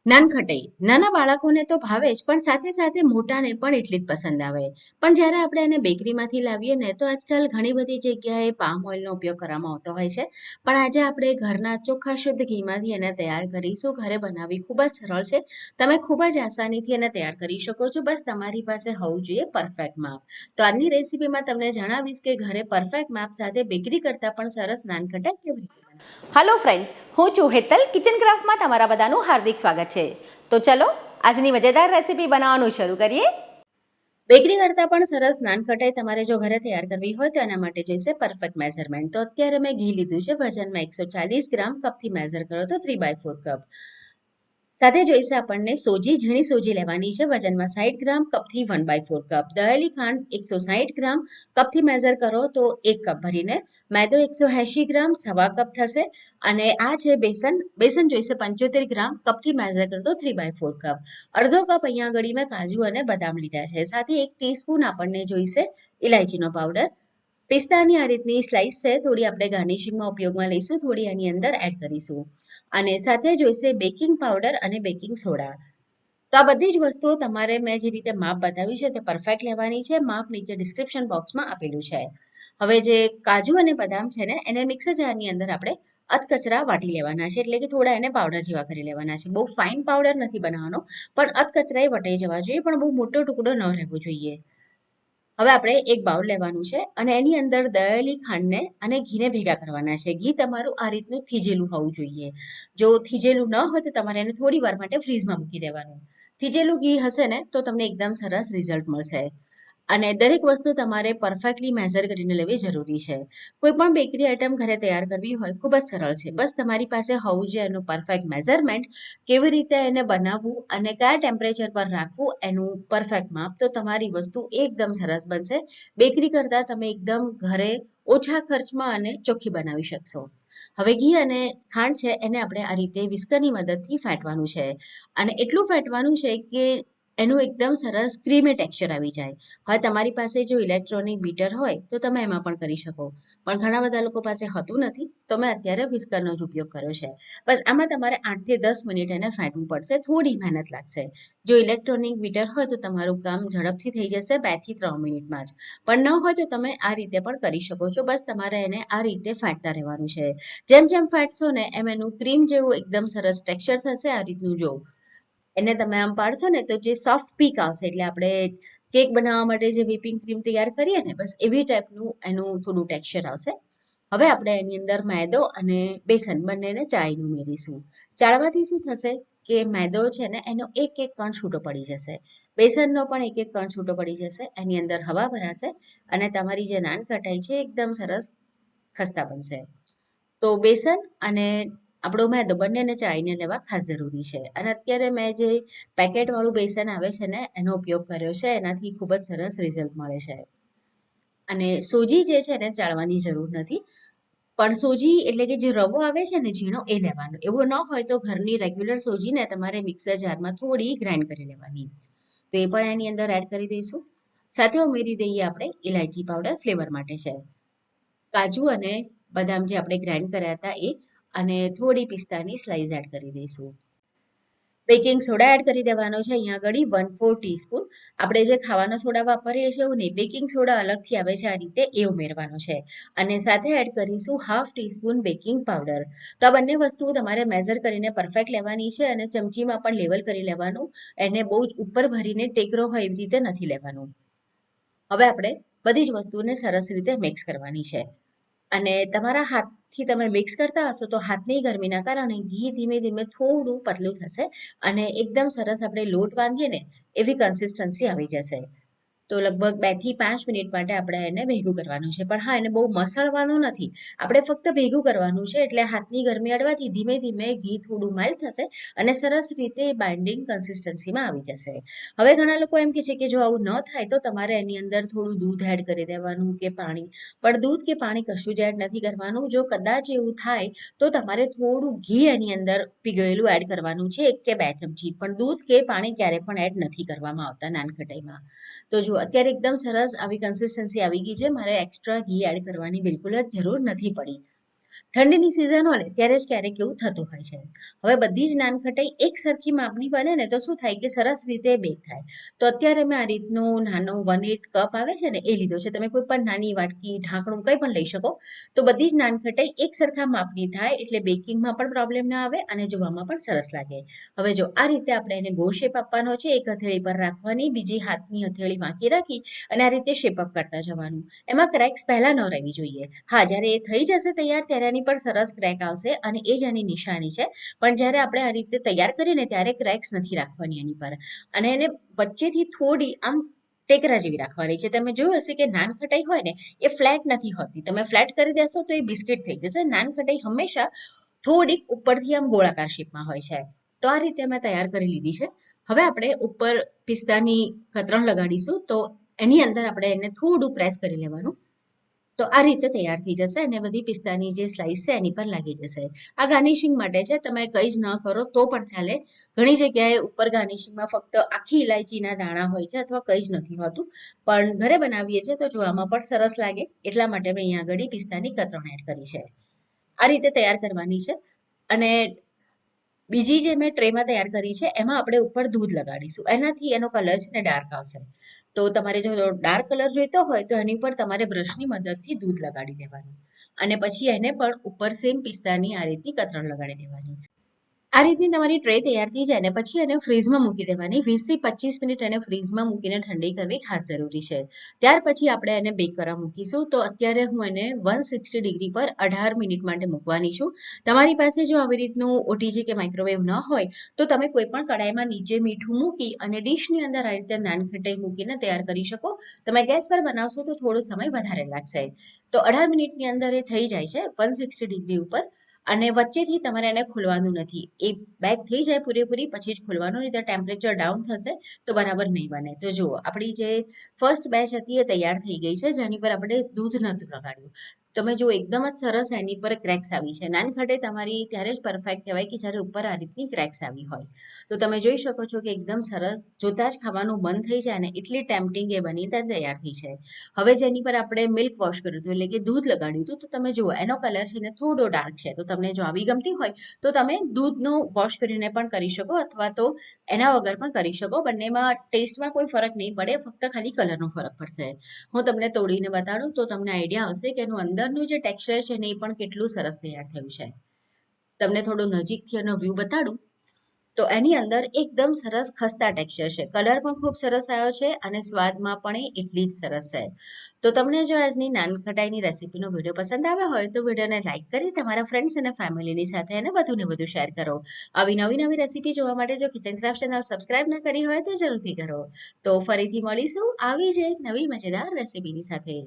નાનખટાઈ નાના બાળકોને તો ભાવે જ પણ સાથે સાથે મોટાને પણ એટલી જ પસંદ આવે. પણ જ્યારે આપણે એને બેકરીમાંથી લાવીએ ને તો આજકાલ ઘણી બધી જગ્યાએ પામ ઓઇલનો ઉપયોગ કરવામાં આવતો હોય છે. પણ આજે આપણે ઘરના ચોખ્ખા શુદ્ધ ઘીમાંથી એને તૈયાર કરીશું. ઘરે બનાવવી ખૂબ જ સરળ છે. તમે ખૂબ જ આસાનીથી એને તૈયાર કરી શકો છો. બસ તમારી પાસે હોવું જોઈએ પરફેક્ટ માપ. તો આજની રેસીપીમાં તમને જણાવીશ કે ઘરે પરફેક્ટ માપ સાથે બેકરી કરતાં પણ સરસ નાનખટાઈ કેવી રીતે બનાવવી. હલો ફ્રેન્ડ્સ, હું છું હેતલ. કિચન ક્રાફ્ટમાં તમારા બધાનું હાર્દિક સ્વાગત છે. તો ચલો આજની મજેદાર રેસીપી બનાવવાનું શરૂ કરીએ. બેકરી કરતાં પણ સરસ નાનખટાઈ તમારે જો ઘરે તૈયાર કરવી હોય તો એના માટે જોઈશે પરફેક્ટ મેઝરમેન્ટ. તો અત્યારે મેં ઘી લીધું છે વજનમાં 140 ગ્રામ, કપથી મેઝર કરો તો 3/4 કપ. સાથે જોઈશે આપણને સોજી, ઝીણી સોજી લેવાની છે વજનમાં 60 ગ્રામ, કપથી 1/4 કપ. દળેલી ખાંડ 160 ગ્રામ, કપથી મેઝર કરો તો 1 કપ ભરીને. મેદો 180 ગ્રામ, સવા કપ થશે. અને આ છે બેસન. બેસન જોઈશે 75 ગ્રામ, કપથી મેઝર કરો તો 3/4 કપ. અડધો કપ અહીંયા આગળ મેં કાજુ અને બદામ લીધા છે. સાથે 1 ટીસ્પૂન આપણને જોઈશે ઇલાયચીનો પાવડર. પિસ્તાની આ રીતની સ્લાઇસ છે, થોડી આપણે ગાર્નિશિંગમાં ઉપયોગમાં લઈશું, થોડી એની અંદર એડ કરીશું. અને સાથે જોઈશે બેકિંગ પાવડર અને બેકિંગ સોડા. તો આ બધી જ વસ્તુઓ તમારે મેં જે રીતે માપ બતાવ્યું છે તે પરફેક્ટ લેવાની છે. માપ નીચે ડિસ્ક્રિપ્શન બોક્સમાં આપેલું છે. હવે જે કાજુ અને બદામ છે ને એને મિક્સર જારની અંદર આપણે અધકચરા વાટી લેવાના છે, એટલે કે થોડા એને પાવડર જેવા કરી લેવાના છે. બહુ ફાઇન પાવડર નથી બનાવવાનો, પણ અધકચરા એ વટાઈ જવા જોઈએ, પણ બહુ મોટો ટુકડો ન રહેવો જોઈએ. હવે આપણે એક બાઉલ લેવાનું છે અને એની અંદર દળેલી ખાંડને અને ઘીને ભેગા કરવાના છે. ઘી તમારું આ રીતનું થીજેલું હોવું જોઈએ. જો થીજેલું ન હોય તો તમારે એને થોડી વાર માટે ફ્રીઝમાં મૂકી દેવાનું. થીજેલું ઘી હશે ને તો તમને એકદમ સરસ રિઝલ્ટ મળશે. અને દરેક વસ્તુ તમારે પરફેક્ટલી મેઝર કરીને લેવી જરૂરી છે. કોઈ પણ બેકરી આઈટમ ઘરે તૈયાર કરવી હોય ખૂબ જ સરળ છે. બસ તમારી પાસે હોવું જોઈએ એનું પરફેક્ટ મેઝરમેન્ટ, કેવી રીતે એને બનાવવું અને કયા ટેમ્પરેચર પર રાખવું એનું પરફેક્ટ માપ, તો તમારી વસ્તુ એકદમ સરસ બનશે. બેકરી કરતાં તમે એકદમ ઘરે ઓછા ખર્ચમાં અને ચોખ્ખી બનાવી શકશો. હવે ઘી અને ખાંડ છે એને આપણે આ રીતે વિસ્કરની મદદથી ફેંટવાનું છે. અને એટલું ફેંટવાનું છે કે એનું એકદમ સરસ ક્રીમી ટેક્સચર આવી જાય. હવે તમારી પાસે જો ઇલેક્ટ્રોનિક બીટર હોય તો તમે એમાં પણ કરી શકો, પણ ઘણા બધા લોકો પાસે હોતું નથી, તો મેં અત્યારે વિસ્કરનો જ ઉપયોગ કર્યો છે. બસ આમાં તમારે 8 થી 10 મિનિટ એને ફેંટવું પડશે, થોડી મહેનત લાગશે. જો ઇલેક્ટ્રોનિક બીટર હોય તો તમારું કામ ઝડપથી થઈ જશે 2 થી 3 મિનિટમાં જ. પણ ન હોય તો તમે આ રીતે પણ કરી શકો છો. બસ તમારે એને આ રીતે ફેંટતા રહેવાનું છે. જેમ જેમ ફેંટશો ને એમ એનું ક્રીમ જેવું એકદમ સરસ ટેક્સચર થશે. આ રીતનું જો એને તમે આમ પાડશો ને તો જે સોફ્ટ પીક આવશે, એટલે આપણે કેક બનાવવા માટે જે વ્હીપિંગ ક્રીમ તૈયાર કરીએ ને બસ એવી ટાઈપનું એનું થોડું ટેક્સચર આવશે. હવે આપણે એની અંદર મેદો અને બેસન બંનેને ચાળીને ઉમેરીશું. ચાળવાથી શું થશે કે મેદો છે ને એનો એક એક કણ છૂટો પડી જશે. બેસનનો પણ એક એક કણ છૂટો પડી જશે. એની અંદર હવા ભરાશે અને તમારી જે નાનખટાઈ છે એકદમ સરસ ખસ્તા બનશે. તો બેસન અને આપણો મેદો બંનેને ચાળીને લેવા ખાસ જરૂરી છે. અને અત્યારે મેં જે પેકેટવાળું બેસન આવે છે ને એનો ઉપયોગ કર્યો છે, એનાથી ખૂબ જ સરસ રિઝલ્ટ મળે છે. અને સોજી જે છે એને ચાળવાની જરૂર નથી, પણ સોજી એટલે કે જે રવો આવે છે ને ઝીણો એ લેવાનો. એવું ન હોય તો ઘરની રેગ્યુલર સોજીને તમારે મિક્સર જારમાં થોડી ગ્રાઇન્ડ કરી લેવાની. તો એ પણ એની અંદર એડ કરી દઈશું. સાથે ઉમેરી દઈએ આપણે ઇલાયચી પાવડર, ફ્લેવર માટે છે. કાજુ અને બદામ જે આપણે ગ્રાઇન્ડ કર્યા હતા એ, અને થોડી પિસ્તાની સ્લાઇસ એડ કરી દઈશું. બેકિંગ સોડા એડ કરી દેવાનો છે અહીંયા આગળ 1/4 ટીસ્પૂન. આપણે જે ખાવાનો સોડા વાપરીએ છીએ એવું નહીં, બેકિંગ સોડા અલગથી આવે છે આ રીતે, એ ઉમેરવાનો છે. અને સાથે એડ કરીશું 1/2 ટીસ્પૂન બેકિંગ પાવડર. તો આ બંને વસ્તુઓ તમારે મેઝર કરીને પરફેક્ટ લેવાની છે અને ચમચીમાં પણ લેવલ કરી લેવાનું. એને બહુ જ ઉપર ભરીને ટેકરો હોય એવી રીતે નથી લેવાનું. હવે આપણે બધી જ વસ્તુઓને સરસ રીતે મિક્સ કરવાની છે. અને તમારા હાથથી તમે મિક્સ કરતા હશો તો હાથની ગરમીના કારણે ઘી ધીમે ધીમે થોડું પતલું થશે અને એકદમ સરસ આપણે લોટ બાંધીએ ને એવી કન્સિસ્ટન્સી આવી જશે. તો લગભગ 2 થી 5 મિનિટ માટે આપણે એને ભેગું કરવાનું છે. પણ હા, એને બહુ મસળવાનું નથી, આપણે ફક્ત ભેગું કરવાનું છે. એટલે હાથની ગરમી અડવાથી ધીમે ધીમે ઘી થોડું મેલ્ટ થશે અને સરસ રીતે બાઇન્ડિંગ કન્સિસ્ટન્સીમાં આવી જશે. હવે ઘણા લોકો એમ કહે છે કે જો આવું ન થાય તો તમારે એની અંદર થોડું દૂધ એડ કરી દેવાનું કે પાણી, પણ દૂધ કે પાણી કશું જ એડ નથી કરવાનું. જો કદાચ એવું થાય તો તમારે થોડું ઘી એની અંદર પીગળેલું એડ કરવાનું છે, 1 કે 2 ચમચી. પણ દૂધ કે પાણી ક્યારે પણ એડ નથી કરવામાં આવતા નાનખટાઈમાં. તો જો અત્યારે એકદમ સરસ આવી કન્સિસ્ટન્સી આવી ગઈ છે, મારે એક્સ્ટ્રા ઘી એડ કરવાની બિલકુલ જ જરૂર નથી પડી. ઠંડીની સિઝન હોય ને ત્યારે જ ક્યારેક એવું થતું હોય છે. હવે બધી જ નાનખટાઈ એક સરખી માપની બને ને તો શું થાય કે સરસ રીતે બેક થાય. તો અત્યારે મેં આ રીતનું નાનો 1/8 કપ આવે છે ને એ લીધો છે. તમે કોઈ પણ નાની વાટકી, ઢાંકણું કંઈ પણ લઈ શકો. તો બધી જ નાનખટાઈ એક સરખા માપની થાય એટલે બેકિંગમાં પણ પ્રોબ્લેમ ના આવે અને જોવામાં પણ સરસ લાગે. હવે જો આ રીતે આપણે એને ગોળ શેપ આપવાનો છે. એક હથેળી પર રાખવાની, બીજી હાથની હથેળી વાંકી રાખી અને આ રીતે શેપ અપ કરતા જવાનું. એમાં ક્રેક્સ પહેલા ન રહેવી જોઈએ. હા, જ્યારે એ થઈ જશે તૈયાર ત્યારે એની પર સરસ ક્રેક આવશે અને એ જ એની નિશાની છે. પણ જ્યારે આપણે આ રીતે તૈયાર કરીએ ત્યારે ક્રેક્સ નથી રાખવાની એની પર. અને એને વચ્ચેથી થોડી આમ ટેકરા જેવી રાખવાની છે. તમે જોયું હશે કે નાનખટાઈ હોય ને એ ફ્લેટ નથી હોતી. તમે ફ્લેટ કરી દેશો તો એ બિસ્કિટ થઈ જશે. નાનખટાઈ હંમેશા થોડીક ઉપરથી આમ ગોળાકાર શેપમાં હોય છે. તો આ રીતે મેં તૈયાર કરી લીધી છે. હવે આપણે ઉપર પિસ્તાની કતરણ લગાડીશું. તો એની અંદર આપણે એને થોડું પ્રેસ કરી લેવાનું. તો આ રીતે તૈયાર થઈ જશે અને બધી પિસ્તાની જે સ્લાઇસ છે એની પર લાગી જશે. આ ગાર્નિશિંગ માટે છે. તમે કંઈ જ ન કરો તો પણ ચાલે. ઘણી જગ્યાએ ઉપર ગાર્નિશિંગમાં ફક્ત આખી ઇલાયચીના દાણા હોય છે અથવા કંઈ જ નથી હોતું. પણ ઘરે બનાવીએ છીએ તો જોવામાં પણ સરસ લાગે એટલા માટે મેં અહીંયા આગળ પિસ્તાની કતરણ એડ કરી છે. આ રીતે તૈયાર કરવાની છે. અને બીજી જે મેં ટ્રેમાં તૈયાર કરી છે એમાં આપણે ઉપર દૂધ લગાડીશું. એનાથી એનો કલર છે ને ડાર્ક આવશે. તો તમારે જો ડાર્ક કલર જોઈતો હોય તો એની પર તમારે બ્રશની મદદથી દૂધ લગાડી દેવાનું. અને પછી એને પણ ઉપર સેમ પિસ્તાની આ રીતની કતરણ લગાડી દેવાની. આ રીતની તમારી ટ્રે તૈયાર થઈ જાય ને પછી એને ફ્રીઝમાં મૂકી દેવાની. 20 થી 25 મિનિટ એને ફ્રીઝમાં મૂકીને ઠંડી કરવી ખાસ જરૂરી છે. ત્યાર પછી આપણે એને બેક કરવા મૂકીશું. તો અત્યારે હું એને 160 ડિગ્રી પર 18 મિનિટ માટે મૂકવાની છું. તમારી પાસે જો આવી રીતનું ઓટીજી કે માઇક્રોવેવ ન હોય તો તમે કોઈ પણ કડાઈમાં નીચે મીઠું મૂકી અને ડીશની અંદર આ રીતે નાનખટાઈ મૂકીને તૈયાર કરી શકો. તમે ગેસ પર બનાવશો તો થોડો સમય વધારે લાગશે. તો 18 મિનિટની અંદર એ થઈ જાય છે 160 ડિગ્રી ઉપર. અને વચ્ચેથી તમારે એને ખોલવાનું નથી. એ બેક થઈ જાય પૂરેપૂરી પછી જ ખોલવાનું, નહીં તો ટેમ્પરેચર ડાઉન થશે તો બરાબર નહીં બને. તો જુઓ આપણી જે ફર્સ્ટ બેચ હતી એ તૈયાર થઈ ગઈ છે જેની પર આપણે દૂધ નહોતું લગાડ્યું. તમે જો એકદમ જ સરસ એની પર ક્રેક્સ આવી છે. નાનખટાઈ તમારી ત્યારે જ પરફેક્ટ કહેવાય કે જ્યારે ઉપર આ રીતની ક્રેક્સ આવી હોય. તો તમે જોઈ શકો છો કે એકદમ સરસ જોતા જ ખાવાનું મન થઈ જાય ને એટલી ટેમ્પટિંગ એ બની તૈયાર થઈ છે. હવે જેની પર આપણે મિલ્ક વોશ કર્યું હતું એટલે કે દૂધ લગાડ્યું હતું તો તમે જુઓ એનો કલર છે ને થોડો ડાર્ક છે. તો તમને જો આવી ગમતી હોય તો તમે દૂધનું વોશ કરીને પણ કરી શકો અથવા તો એના વગર પણ કરી શકો. બંનેમાં ટેસ્ટમાં કોઈ ફરક નહીં પડે, ફક્ત ખાલી કલરનો ફરક પડશે. હું તમને તોડીને બતાડું તો તમને આઈડિયા આવશે કે એનું અંદરનું જે ટેક્સચર છે ને એ પણ કેટલું સરસ તૈયાર થયું છે. તમને થોડું નજીકથી એનો વ્યૂ બતાડું તો એની અંદર એકદમ સરસ ખસ્તા ટેક્સચર છે. કલર પણ ખૂબ સરસ આવ્યો છે અને સ્વાદમાં પણ એ એટલી જ સરસ છે. તો તમને જો આજની નાનખટાઈની રેસીપીનો વિડીયો પસંદ આવ્યો હોય તો વિડીયોને લાઇક કરી તમારા ફ્રેન્ડ્સ અને ફેમિલીની સાથે એને વધુ ને વધુ શેર કરો. આવી નવી રેસીપી જોવા માટે જો કિચન ક્રાફ્ટ ચેનલ સબસ્ક્રાઇબ ન કરી હોય તો જરૂરથી કરો. તો ફરીથી મળીશું આવી જ એક નવી મજેદાર રેસીપીની સાથે.